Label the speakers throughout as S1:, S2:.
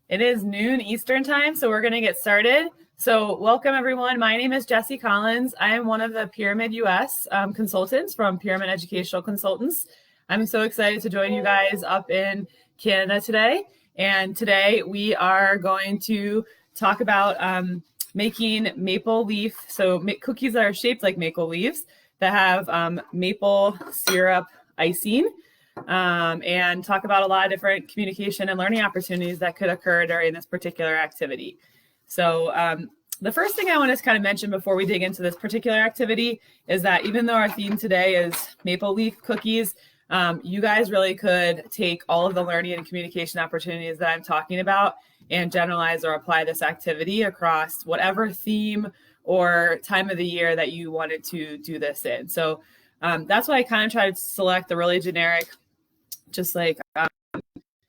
S1: It is noon Eastern time, so we're going to get started. So welcome everyone. My name is Jessie Collins. I am one of the Pyramid US consultants from Pyramid Educational Consultants. I'm so excited to join you guys up in Canada today. And today we are going to talk about making maple leaf, so cookies that are shaped like maple leaves that have maple syrup icing. And talk about a lot of different communication and learning opportunities that could occur during this particular activity. So the first thing I want to kind of mention before we dig into this particular activity is that even though our theme today is maple leaf cookies, you guys really could take all of the learning and communication opportunities that I'm talking about and generalize or apply this activity across whatever theme or time of the year that you wanted to do this in. So that's why I kind of try to select the really generic, just like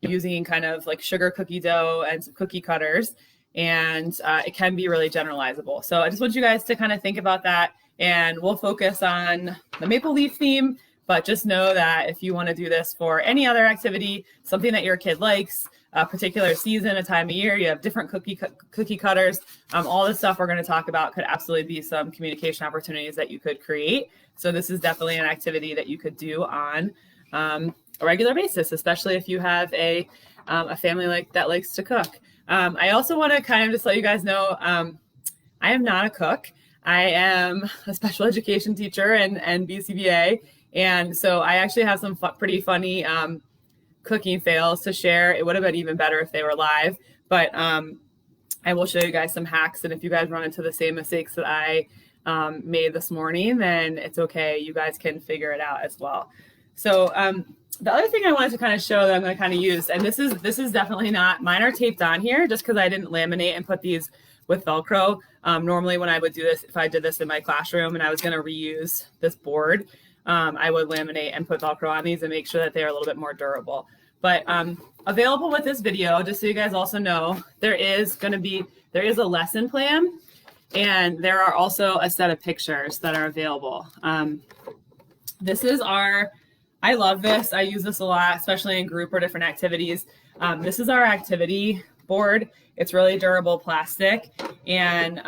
S1: using kind of like sugar cookie dough and some cookie cutters, and it can be really generalizable. So I just want you guys to kind of think about that, and we'll focus on the maple leaf theme, but just know that if you want to do this for any other activity, something that your kid likes, a particular season, a time of year, you have different cookie cutters, all the stuff we're going to talk about could absolutely be some communication opportunities that you could create. So this is definitely an activity that you could do on a regular basis, especially if you have a family that likes to cook. I also want to kind of just let you guys know, I am not a cook. I am a special education teacher and BCBA. And so I actually have some pretty funny cooking fails to share. It would have been even better if they were live, but I will show you guys some hacks. And if you guys run into the same mistakes that I made this morning, then it's okay. You guys can figure it out as well. So the other thing I wanted to kind of show that I'm going to kind of use, and this is definitely not, mine are taped on here just because I didn't laminate and put these with Velcro. Normally when I would do this, if I did this in my classroom and I was going to reuse this board, I would laminate and put Velcro on these and make sure that they're a little bit more durable. But available with this video, just so you guys also know, there is a lesson plan, and there are also a set of pictures that are available. I love this. I use this a lot, especially in group or different activities. This is our activity board. It's really durable plastic, and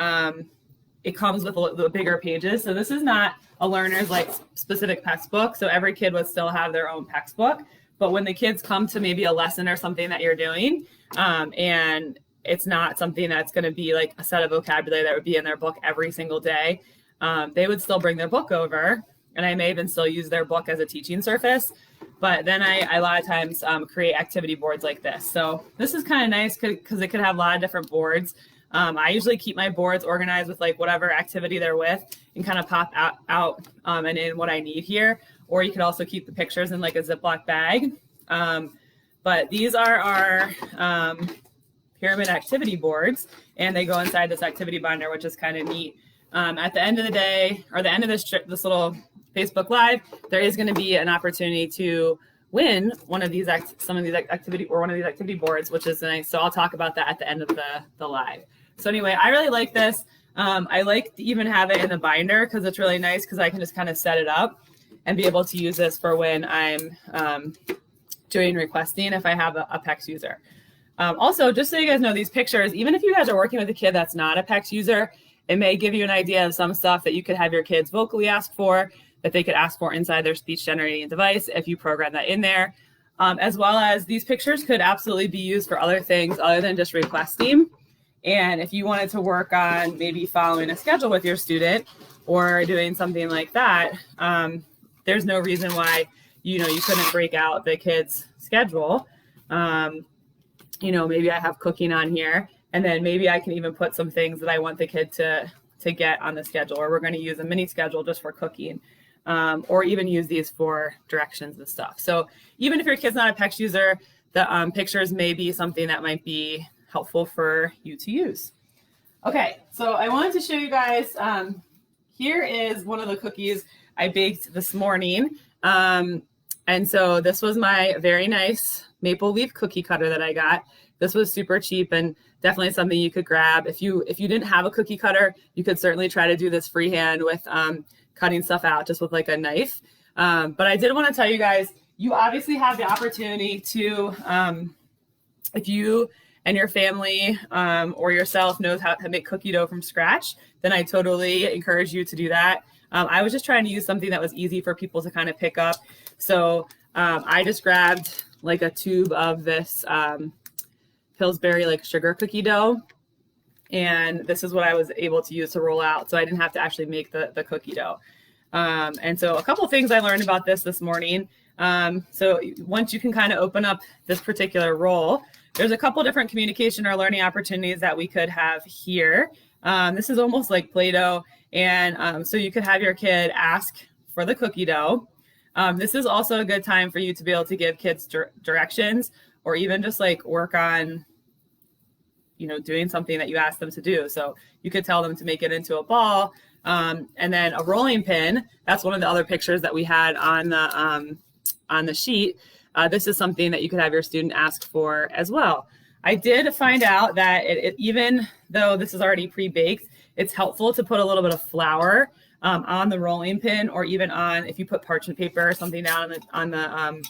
S1: it comes with the bigger pages. So this is not a learner's specific textbook. So every kid would still have their own textbook. But when the kids come to maybe a lesson or something that you're doing, and it's not something that's going to be like a set of vocabulary that would be in their book every single day, they would still bring their book over. And I may even still use their book as a teaching surface. But then I a lot of times create activity boards like this. So this is kind of nice because it could have a lot of different boards. I usually keep my boards organized with whatever activity they're with and kind of pop out and in what I need here. Or you could also keep the pictures in a Ziploc bag. But these are our pyramid activity boards, and they go inside this activity binder, which is kind of neat. At the end of the day, or the end of this little Facebook Live, there is going to be an opportunity to win one of these activity boards, which is nice. So I'll talk about that at the end of the live. So anyway, I really like this. I like to even have it in the binder because it's really nice because I can just kind of set it up and be able to use this for when I'm doing requesting if I have a PEX user. Also, just so you guys know, these pictures, even if you guys are working with a kid that's not a PEX user, it may give you an idea of some stuff that you could have your kids vocally ask for, that they could ask for inside their speech generating device if you program that in there. As well as these pictures could absolutely be used for other things other than just requesting. And if you wanted to work on maybe following a schedule with your student or doing something like that, there's no reason why you couldn't break out the kid's schedule. Maybe I have cooking on here, and then maybe I can even put some things that I want the kid to get on the schedule, or we're going to use a mini schedule just for cooking, or even use these for directions and stuff. So even if your kid's not a PEX user, the pictures may be something that might be helpful for you to use. Okay, so I wanted to show you guys, here is one of the cookies I baked this morning. And so this was my very nice maple leaf cookie cutter that I got. This was super cheap and definitely something you could grab. If you didn't have a cookie cutter, you could certainly try to do this freehand with cutting stuff out just with a knife. But I did want to tell you guys, you obviously have the opportunity to, if you and your family or yourself knows how to make cookie dough from scratch, then I totally encourage you to do that. I was just trying to use something that was easy for people to kind of pick up. So I just grabbed like a tube of this Pillsbury like sugar cookie dough. And this is what I was able to use to roll out. So I didn't have to actually make the cookie dough. And so a couple of things I learned about this morning. So once you can kind of open up this particular roll, there's a couple different communication or learning opportunities that we could have here. This is almost like Play-Doh. And so you could have your kid ask for the cookie dough. This is also a good time for you to be able to give kids directions or even just like work on, doing something that you ask them to do. So you could tell them to make it into a ball. And then a rolling pin, that's one of the other pictures that we had on the sheet. This is something that you could have your student ask for as well. I did find out that even though this is already pre-baked, it's helpful to put a little bit of flour on the rolling pin, or even if you put parchment paper or something down on the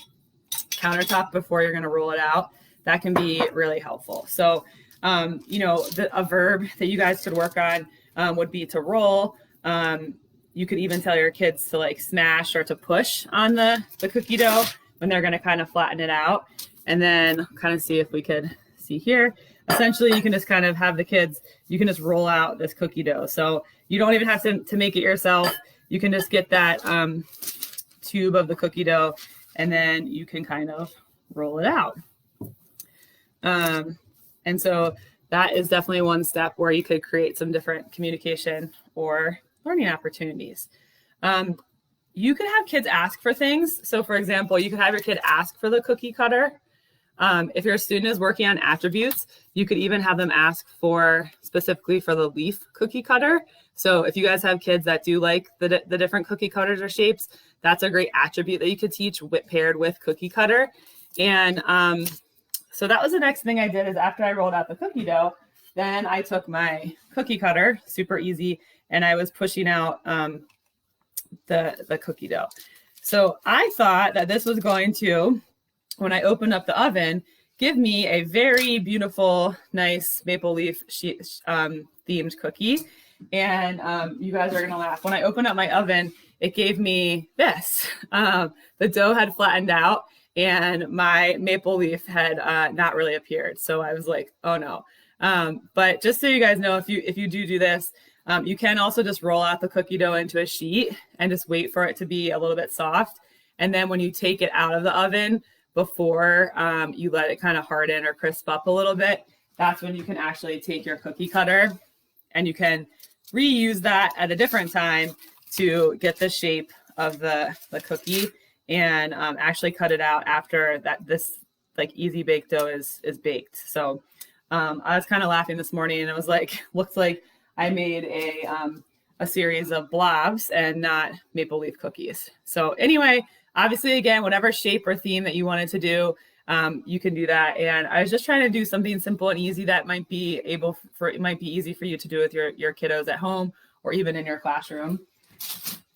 S1: countertop before you're going to roll it out. That can be really helpful. So, a verb that you guys could work on would be to roll. You could even tell your kids to like smash or to push on the cookie dough when they're going to kind of flatten it out. And then kind of see if we could see here. Essentially, you can just kind of have the kids, you can just roll out this cookie dough. So you don't even have to make it yourself. You can just get that tube of the cookie dough, and then you can kind of roll it out. And so that is definitely one step where you could create some different communication or learning opportunities. You could have kids ask for things. So for example, you could have your kid ask for the cookie cutter. If your student is working on attributes, you could even have them ask specifically for the leaf cookie cutter. So if you guys have kids that do like the different cookie cutters or shapes, that's a great attribute that you could teach paired with cookie cutter. And so that was the next thing I did, is after I rolled out the cookie dough, then I took my cookie cutter, super easy, and I was pushing out the cookie dough. So I thought that this was going to, when I opened up the oven, give me a very beautiful, nice maple leaf themed cookie. And you guys are going to laugh. When I opened up my oven, it gave me this. The dough had flattened out and my maple leaf had not really appeared. So I was like, oh no. But just so you guys know, if you do this, you can also just roll out the cookie dough into a sheet and just wait for it to be a little bit soft. And then when you take it out of the oven, before you let it kind of harden or crisp up a little bit, that's when you can actually take your cookie cutter and you can reuse that at a different time to get the shape of the cookie and actually cut it out after this like easy baked dough is baked. So I was kind of laughing this morning, and it was like, looks like I made a series of blobs and not maple leaf cookies. So anyway, obviously, again, whatever shape or theme that you wanted to do, you can do that. And I was just trying to do something simple and easy that might be easy for you to do with your kiddos at home or even in your classroom.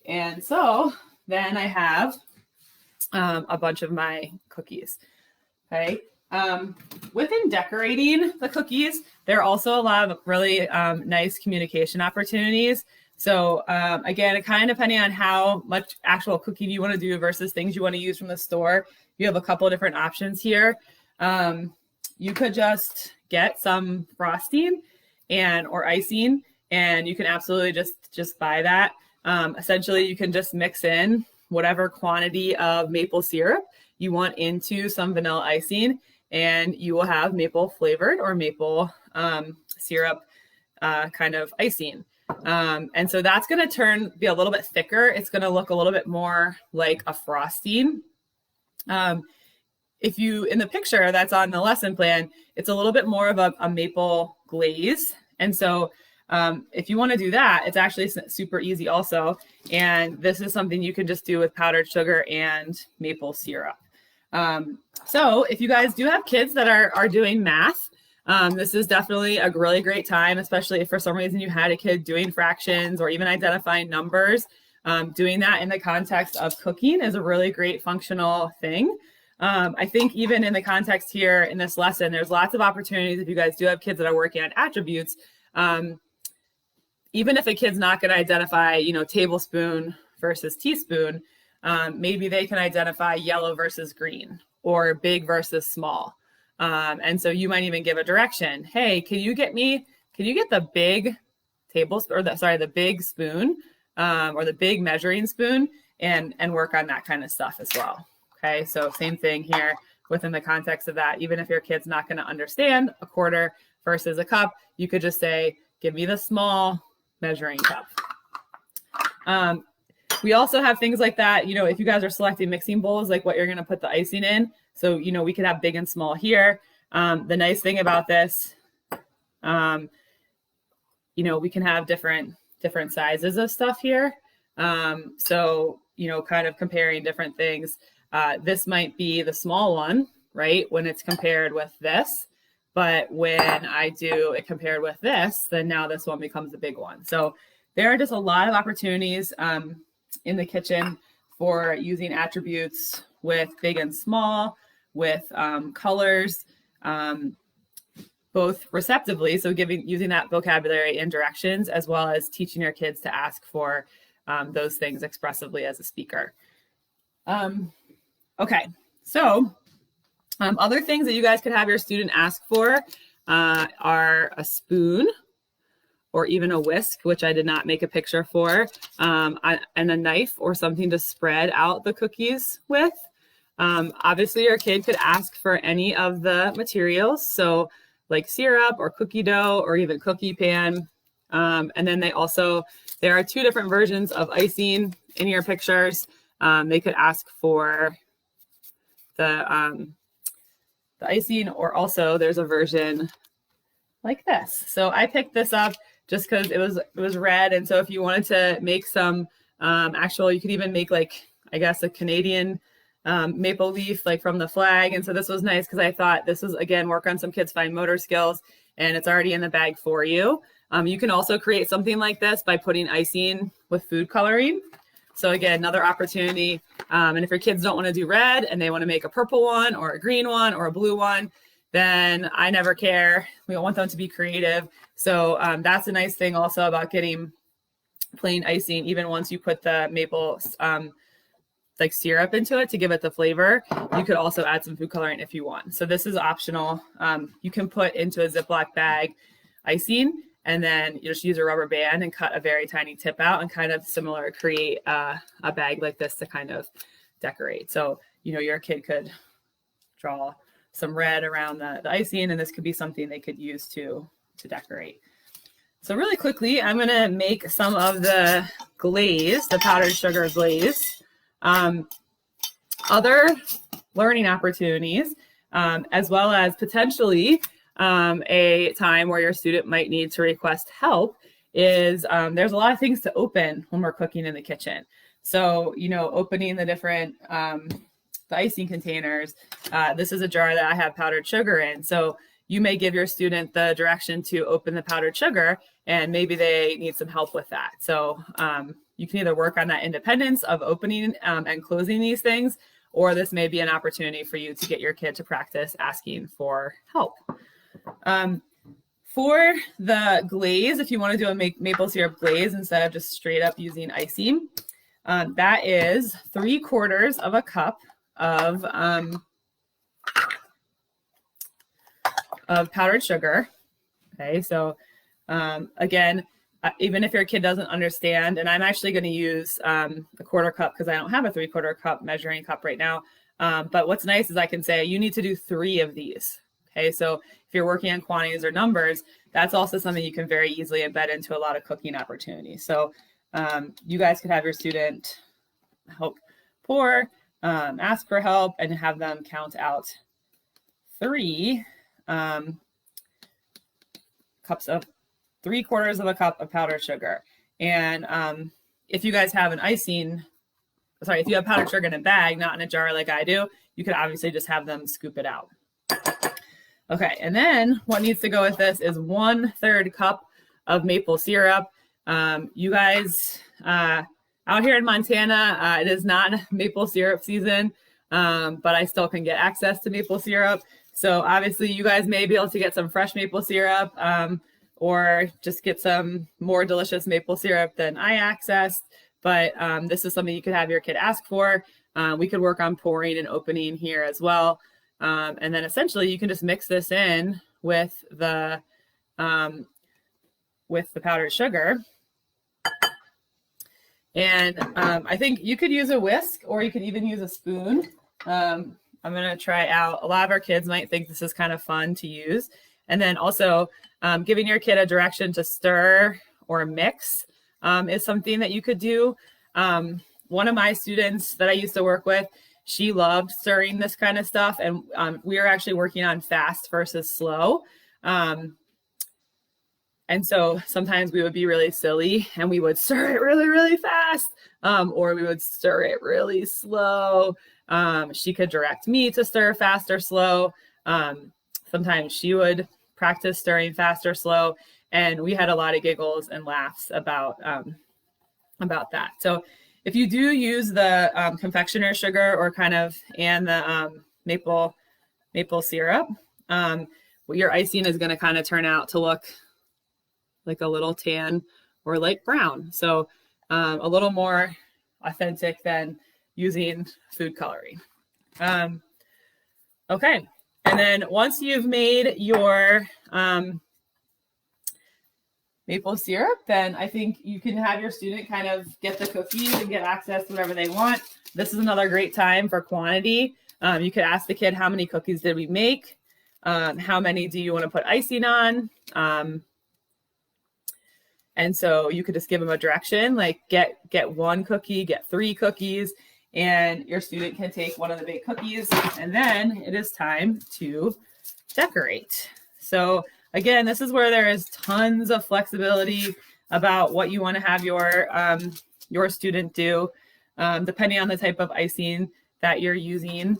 S1: And so then I have a bunch of my cookies. Okay. Within decorating the cookies, there are also a lot of really nice communication opportunities. So again, kind of depending on how much actual cooking you want to do versus things you want to use from the store, you have a couple of different options here. You could just get some frosting or icing, and you can absolutely just buy that. Essentially, you can just mix in whatever quantity of maple syrup you want into some vanilla icing, and you will have maple flavored or maple syrup kind of icing. And so that's going to be a little bit thicker. It's going to look a little bit more like a frosting. If you, in the picture that's on the lesson plan, it's a little bit more of a maple glaze. And so if you want to do that, it's actually super easy also. And this is something you can just do with powdered sugar and maple syrup. So if you guys do have kids that are doing math, this is definitely a really great time, especially if for some reason you had a kid doing fractions or even identifying numbers. Doing that in the context of cooking is a really great functional thing. I think even in the context here in this lesson, there's lots of opportunities if you guys do have kids that are working on attributes. Even if a kid's not going to identify, tablespoon versus teaspoon, maybe they can identify yellow versus green or big versus small. And so you might even give a direction. Hey, can you get the big tablespoon, or the big spoon, or the big measuring spoon, and work on that kind of stuff as well. Okay, so same thing here within the context of that. Even if your kid's not going to understand a quarter versus a cup, you could just say, give me the small measuring cup. We also have things like that, if you guys are selecting mixing bowls, like what you're going to put the icing in. So, we could have big and small here. The nice thing about this, we can have different sizes of stuff here. So, kind of comparing different things. This might be the small one, right, when it's compared with this. But when I do it compared with this, then now this one becomes the big one. So there are just a lot of opportunities in the kitchen for using attributes with big and small, with colors, both receptively, so using that vocabulary and directions, as well as teaching your kids to ask for those things expressively as a speaker. Okay, so other things that you guys could have your student ask for are a spoon, or even a whisk, which I did not make a picture for, and a knife or something to spread out the cookies with. Obviously, your kid could ask for any of the materials, so like syrup or cookie dough or even cookie pan. And then there are 2 different versions of icing in your pictures. They could ask for the icing, or also there's a version like this. So I picked this up just because it was red, and so if you wanted to make some you could even make a Canadian maple leaf, like from the flag. And so this was nice because I thought this was, again, work on some kids' fine motor skills, and it's already in the bag for you. You can also create something like this by putting icing with food coloring. So again, another opportunity. And if your kids don't want to do red and they want to make a purple one or a green one or a blue one, then I never care. We want them to be creative. So that's a nice thing also about getting plain icing, even once you put the maple syrup into it to give it the flavor. You could also add some food coloring if you want. So this is optional. You can put into a Ziploc bag icing, and then you just use a rubber band and cut a very tiny tip out, and kind of similar create a bag like this to kind of decorate. So, your kid could draw some red around the icing, and this could be something they could use to decorate. So really quickly, I'm going to make some of the glaze, the powdered sugar glaze. Other learning opportunities, as well as potentially a time where your student might need to request help, is there's a lot of things to open when we're cooking in the kitchen. So, opening the different the icing containers. This is a jar that I have powdered sugar in. So you may give your student the direction to open the powdered sugar, and maybe they need some help with that. So you can either work on that independence of opening and closing these things, or this may be an opportunity for you to get your kid to practice asking for help. For the glaze, if you want to do a maple syrup glaze instead of just straight up using icing, that is 3/4 of a cup of powdered sugar. Okay, so again, even if your kid doesn't understand, and I'm actually going to use a 1/4 cup because I don't have a 3/4 cup measuring cup right now. But what's nice is I can say you need to do 3 of these. Okay, so if you're working on quantities or numbers, that's also something you can very easily embed into a lot of cooking opportunities. So you guys could have your student help pour, ask for help, and have them count out 3 cups of 3/4 of a cup of powdered sugar. And if you guys have if you have powdered sugar in a bag, not in a jar like I do, you could obviously just have them scoop it out. Okay, and then what needs to go with this is 1/3 cup of maple syrup. You guys, out here in Montana, it is not maple syrup season. but I still can get access to maple syrup. So obviously you guys may be able to get some fresh maple syrup, or just get some more delicious maple syrup than I accessed. But this is something you could have your kid ask for. We could work on pouring and opening here as well. And then essentially you can just mix this in with the powdered sugar. And I think you could use a whisk, or you could even use a spoon. I'm going to try out. A lot of our kids might think this is kind of fun to use. And then also giving your kid a direction to stir or mix is something that you could do. One of my students that I used to work with, she loved stirring this kind of stuff. And we were actually working on fast versus slow. And so sometimes we would be really silly and we would stir it really, really fast, or we would stir it really slow. She could direct me to stir fast or slow. Sometimes she would practice stirring fast or slow. And we had a lot of giggles and laughs about that. So if you do use the confectioner sugar or and the maple syrup, your icing is going to kind of turn out to look like a little tan or light brown. So a little more authentic than using food coloring. Okay. And then once you've made your maple syrup, then I think you can have your student kind of get the cookies and get access to whatever they want. This is another great time for quantity. You could ask the kid, how many cookies did we make? How many do you want to put icing on? And so you could just give them a direction, like get one cookie, get 3 cookies, and your student can take one of the big cookies, and then it is time to decorate. So again, this is where there is tons of flexibility about what you want to have your student do, depending on the type of icing that you're using.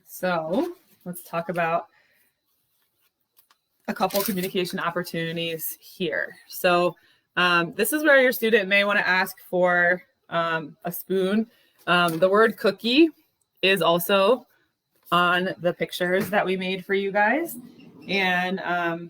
S1: So let's talk about a couple communication opportunities here. So this is where your student may want to ask for a spoon. The word cookie is also on the pictures that we made for you guys. And a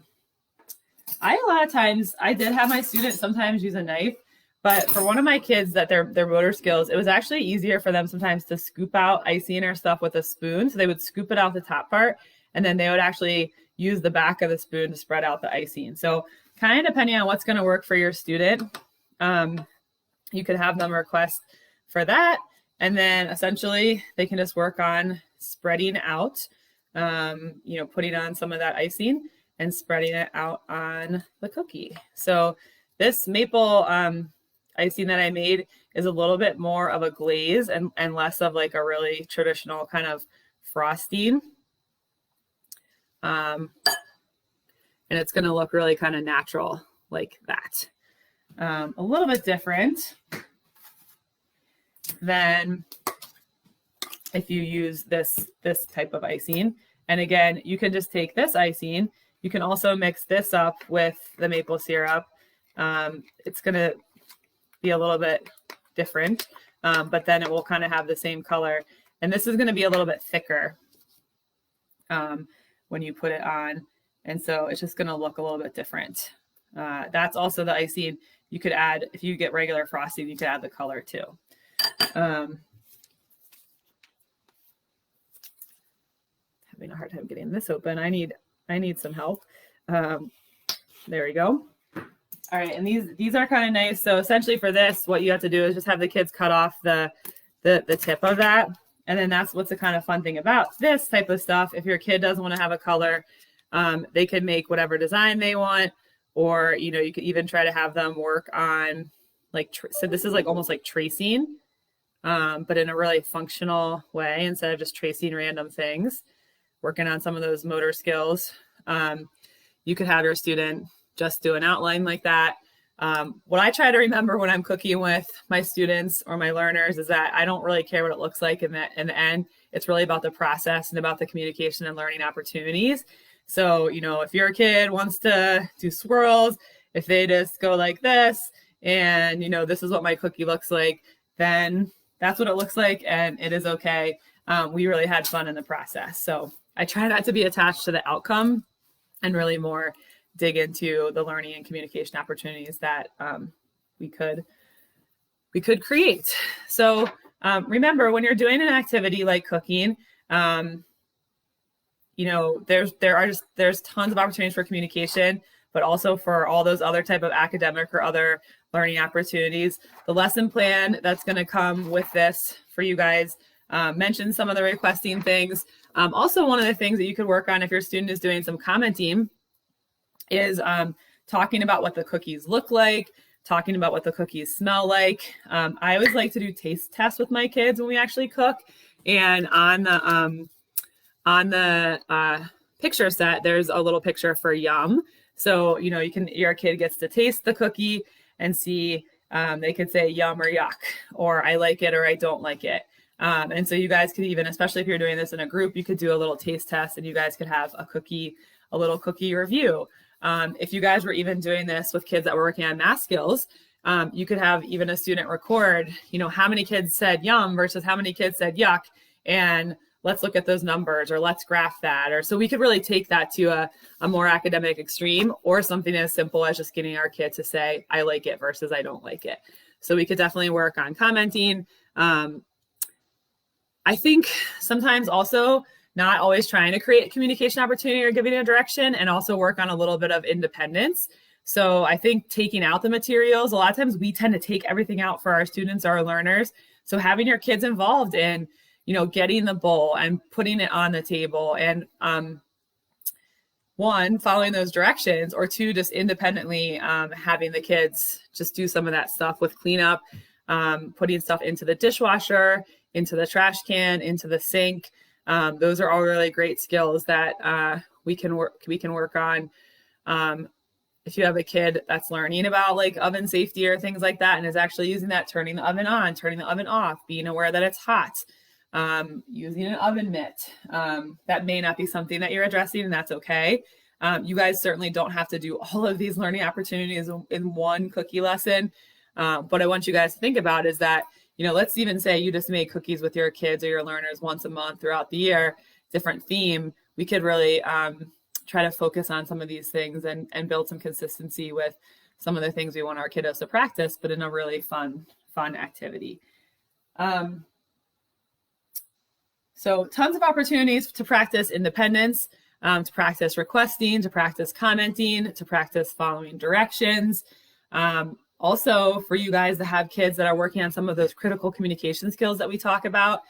S1: lot of times I did have my students sometimes use a knife, but for one of my kids that their motor skills, it was actually easier for them sometimes to scoop out icing or stuff with a spoon. So they would scoop it out the top part, and then they would actually use the back of the spoon to spread out the icing. So kind of depending on what's going to work for your student, you could have them request for that. And then essentially they can just work on spreading out, putting on some of that icing and spreading it out on the cookie. So this maple icing that I made is a little bit more of a glaze and less of like a really traditional kind of frosting. And it's going to look really kind of natural like that. A little bit different than if you use this type of icing. And again, you can just take this icing. You can also mix this up with the maple syrup. It's going to be a little bit different, but then it will kind of have the same color. And this is going to be a little bit thicker when you put it on. And so it's just going to look a little bit different. That's also the icing you could add. If you get regular frosting, you could add the color too. Having a hard time getting this open. I need some help. There we go. All right, and these are kind of nice. So essentially for this, what you have to do is just have the kids cut off the tip of that. And then that's what's the kind of fun thing about this type of stuff. If your kid doesn't want to have a color, they could make whatever design they want, or, you could even try to have them work on so this is like almost like tracing, but in a really functional way instead of just tracing random things, working on some of those motor skills. You could have your student just do an outline like that. What I try to remember when I'm cooking with my students or my learners is that I don't really care what it looks like in the end. It's really about the process and about the communication and learning opportunities. So, if your kid wants to do swirls, if they just go like this and, this is what my cookie looks like, then that's what it looks like, and it is okay. We really had fun in the process. So I try not to be attached to the outcome and really more dig into the learning and communication opportunities that we could create. So remember, when you're doing an activity like cooking, you know, there's tons of opportunities for communication, but also for all those other type of academic or other learning opportunities. The lesson plan that's going to come with this for you guys mentions some of the requesting things. Also, one of the things that you could work on if your student is doing some commenting is talking about what the cookies look like, talking about what the cookies smell like. I always like to do taste tests with my kids when we actually cook. And on the picture set, there's a little picture for yum. So, you know, your kid gets to taste the cookie and see, they could say yum or yuck, or I like it or I don't like it. And so you guys could even, especially if you're doing this in a group, you could do a little taste test and you guys could have a little cookie review. If you guys were even doing this with kids that were working on math skills, you could have even a student record, you know, how many kids said yum versus how many kids said yuck, and let's look at those numbers, or let's graph that. Or so we could really take that to a more academic extreme, or something as simple as just getting our kid to say, I like it versus I don't like it. So we could definitely work on commenting. I think sometimes also not always trying to create a communication opportunity or giving a direction, and also work on a little bit of independence. So I think taking out the materials, a lot of times we tend to take everything out for our students or our learners. So having your kids involved in, you know, getting the bowl and putting it on the table, and one, following those directions, or two, just independently having the kids just do some of that stuff with cleanup, putting stuff into the dishwasher, into the trash can, into the sink. Those are all really great skills that we can work on. If you have a kid that's learning about like oven safety or things like that, and is actually using that, turning the oven on, turning the oven off, being aware that it's hot, using an oven mitt. That may not be something that you're addressing, and that's okay. You guys certainly don't have to do all of these learning opportunities in one cookie lesson. What I want you guys to think about is that, you know, let's even say you just make cookies with your kids or your learners once a month throughout the year, different theme. We could really try to focus on some of these things and build some consistency with some of the things we want our kiddos to practice, but in a really fun activity. So tons of opportunities to practice independence, to practice requesting, to practice commenting, to practice following directions. Also, for you guys to have kids that are working on some of those critical communication skills that we talk about.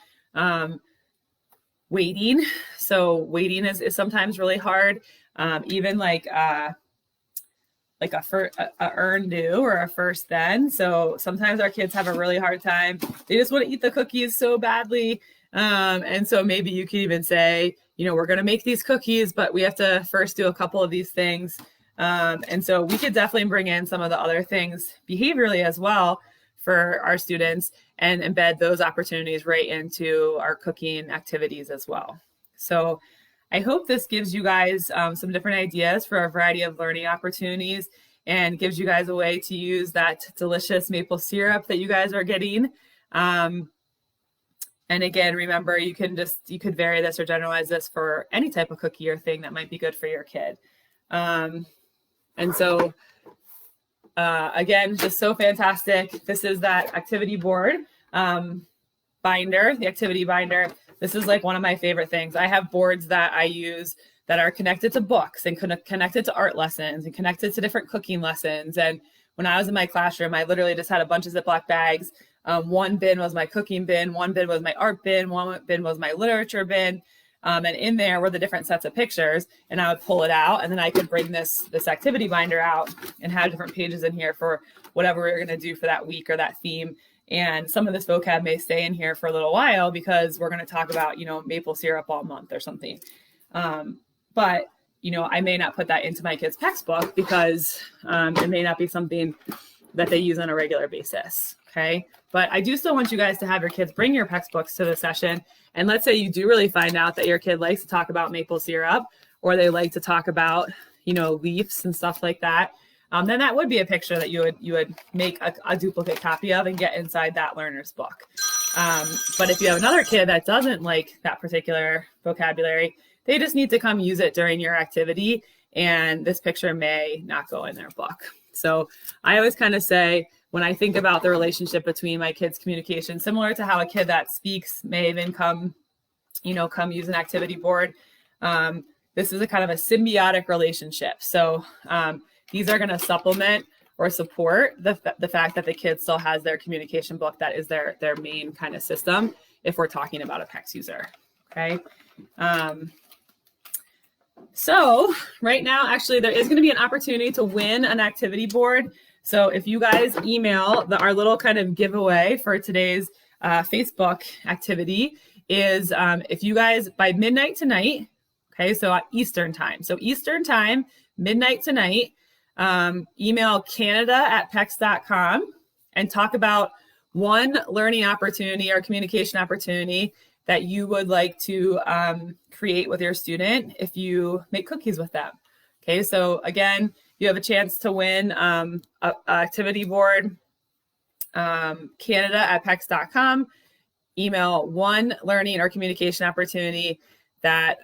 S1: Waiting. So waiting is sometimes really hard. Even like a earn do or a first then. So sometimes our kids have a really hard time. They just want to eat the cookies so badly. And so maybe you can even say, you know, we're going to make these cookies, but we have to first do a couple of these things. And so we could definitely bring in some of the other things behaviorally as well for our students and embed those opportunities right into our cooking activities as well. So I hope this gives you guys some different ideas for a variety of learning opportunities and gives you guys a way to use that delicious maple syrup that you guys are getting. And again, remember, you could vary this or generalize this for any type of cookie or thing that might be good for your kid. And so, again, just so fantastic. This is that activity board binder, the activity binder. This is like one of my favorite things. I have boards that I use that are connected to books and connected to art lessons and connected to different cooking lessons. And when I was in my classroom, I literally just had a bunch of Ziploc bags. One bin was my cooking bin, one bin was my art bin, one bin was my literature bin. And in there were the different sets of pictures, and I would pull it out, and then I could bring this activity binder out and have different pages in here for whatever we were going to do for that week or that theme. And some of this vocab may stay in here for a little while because we're going to talk about, you know, maple syrup all month or something. But, you know, I may not put that into my kids' textbook because it may not be something that they use on a regular basis. Okay. But I do still want you guys to have your kids bring your textbooks to the session. And let's say you do really find out that your kid likes to talk about maple syrup, or they like to talk about, you know, leaves and stuff like that. then that would be a picture that you would make a duplicate copy of and get inside that learner's book. But if you have another kid that doesn't like that particular vocabulary, they just need to come use it during your activity, and this picture may not go in their book. So I always kind of say, when I think about the relationship between my kids' communication, similar to how a kid that speaks may even come use an activity board, this is a kind of a symbiotic relationship. So these are going to supplement or support the fact that the kid still has their communication book that is their main kind of system if we're talking about a PEX user, okay? So right now, actually, there is going to be an opportunity to win an activity board. So if you guys email our little kind of giveaway for today's Facebook activity is if you guys, by midnight tonight, okay, so at Eastern time. So Eastern time, midnight tonight, email canada@pex.com and talk about one learning opportunity or communication opportunity that you would like to create with your student if you make cookies with them. Okay, so again, you have a chance to win an activity board, canada@pex.com. Email one learning or communication opportunity that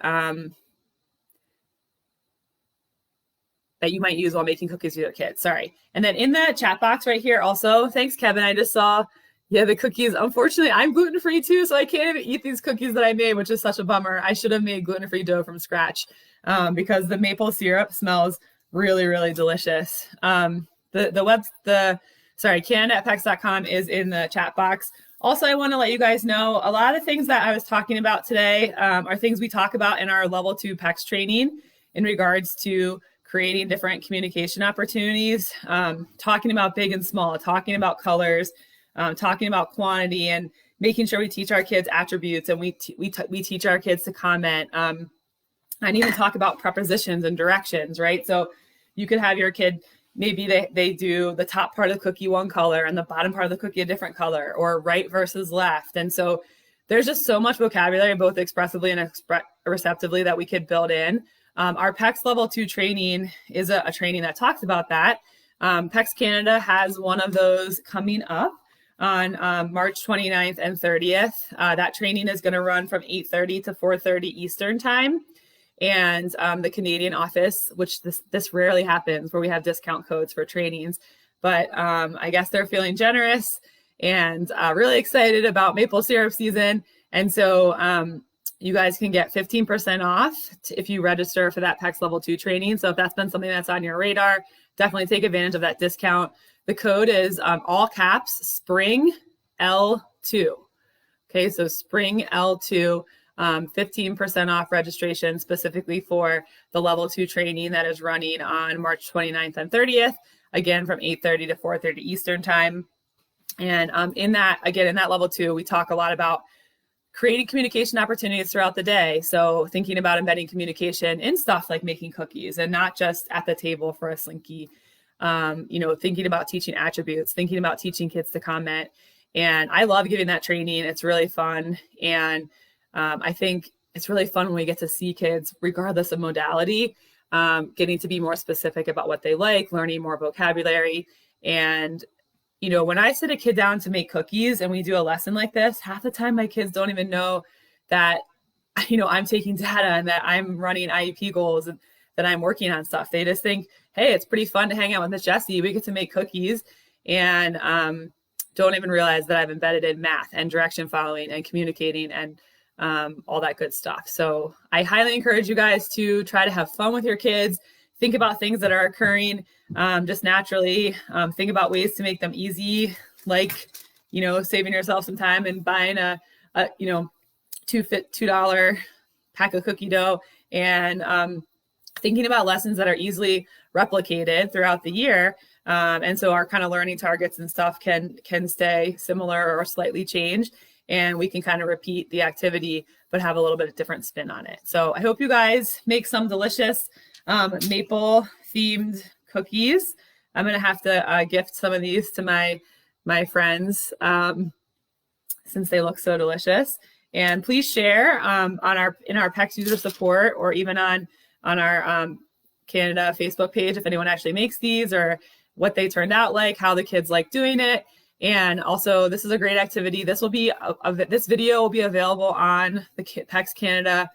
S1: that you might use while making cookies with your kids. Sorry. And then in the chat box right here also, thanks, Kevin. I just saw, the cookies. Unfortunately, I'm gluten-free too, so I can't even eat these cookies that I made, which is such a bummer. I should have made gluten-free dough from scratch because the maple syrup smells really, really delicious. Canada@pex.com is in the chat box. Also, I want to let you guys know a lot of the things that I was talking about today are things we talk about in our level 2 PEX training in regards to creating different communication opportunities, talking about big and small, talking about colors, talking about quantity, and making sure we teach our kids attributes, and we teach our kids to comment, and even talk about prepositions and directions, right? So you could have your kid, maybe they do the top part of the cookie one color and the bottom part of the cookie a different color, or right versus left. And so there's just so much vocabulary, both expressively and receptively, that we could build in. Our PEX Level 2 training is a training that talks about that. PEX Canada has one of those coming up on March 29th and 30th. That training is going to run from 8:30 to 4:30 Eastern time. And the Canadian office, which this rarely happens, where we have discount codes for trainings, but I guess they're feeling generous and really excited about maple syrup season. And so you guys can get 15% off if you register for that PEX Level 2 training. So if that's been something that's on your radar, definitely take advantage of that discount. The code is all caps, SPRING L2. Okay, so SPRING L2, 15% off registration specifically for the Level 2 training that is running on March 29th and 30th, again from 8:30 to 4:30 Eastern time. And in that Level 2, we talk a lot about creating communication opportunities throughout the day. So thinking about embedding communication in stuff like making cookies, and not just at the table for a Slinky, thinking about teaching attributes, thinking about teaching kids to comment. And I love giving that training. It's really fun. And I think it's really fun when we get to see kids, regardless of modality, getting to be more specific about what they like, learning more vocabulary. And when I sit a kid down to make cookies and we do a lesson like this, half the time my kids don't even know that, I'm taking data and that I'm running IEP goals and that I'm working on stuff. They just think, hey, it's pretty fun to hang out with Miss Jessie. We get to make cookies, and don't even realize that I've embedded in math and direction following and communicating and all that good stuff. So I highly encourage you guys to try to have fun with your kids. Think about things that are occurring just naturally. Think about ways to make them easy, like, saving yourself some time and buying a $2 pack of cookie dough, and thinking about lessons that are easily replicated throughout the year. And so our kind of learning targets and stuff can stay similar or slightly change, and we can kind of repeat the activity, but have a little bit of different spin on it. So I hope you guys make some delicious maple themed cookies. I'm going to have to gift some of these to my friends since they look so delicious. And please share in our PEX user support, or even on our Canada Facebook page if anyone actually makes these or what they turned out like, how the kids like doing it. And also, this is a great activity. This video will be available on the PEX Canada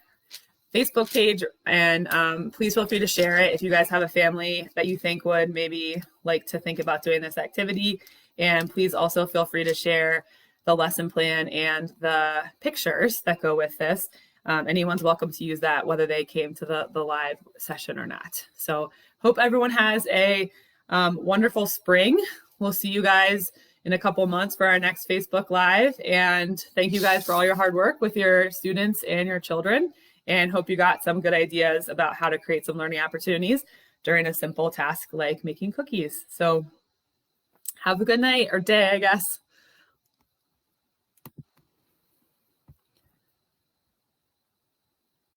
S1: Facebook page, and please feel free to share it if you guys have a family that you think would maybe like to think about doing this activity. And please also feel free to share the lesson plan and the pictures that go with this. Anyone's welcome to use that, whether they came to the live session or not. So hope everyone has a wonderful spring. We'll see you guys in a couple months for our next Facebook Live. And thank you guys for all your hard work with your students and your children. And hope you got some good ideas about how to create some learning opportunities during a simple task like making cookies. So have a good night or day, I guess.